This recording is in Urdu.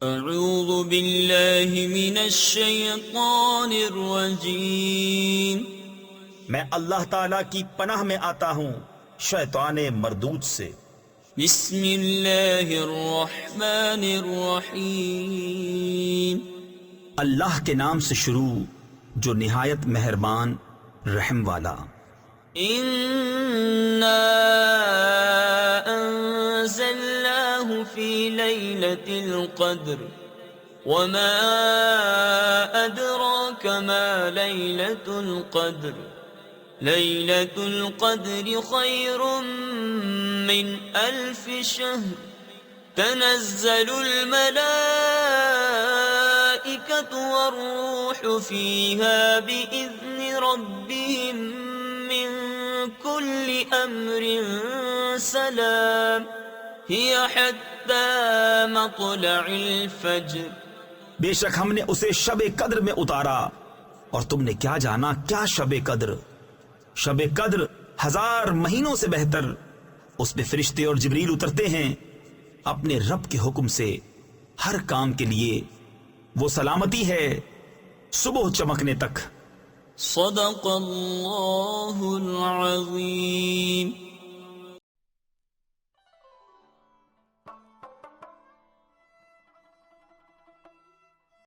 اعوذ باللہ من الشیطان الرجیم، میں اللہ تعالیٰ کی پناہ میں آتا ہوں شیطان مردود سے۔ بسم اللہ الرحمن الرحیم، اللہ کے نام سے شروع جو نہایت مہربان رحم والا۔ انا انزلناه في ليلة القدر وما ادراك ما ليلة القدر ليلة القدر خير من 1000 شهر تنزل الملائكة والروح فيها بإذن ربهم من كل أمر سلام هي حتى مطلع الفجر۔ بے شک ہم نے اسے شب قدر میں اتارا، اور تم نے کیا جانا کیا شب قدر؟ شب قدر 1000 مہینوں سے بہتر۔ اس میں فرشتے اور جبریل اترتے ہیں اپنے رب کے حکم سے ہر کام کے لیے، وہ سلامتی ہے صبح چمکنے تک۔ صدق اللہ العظیم۔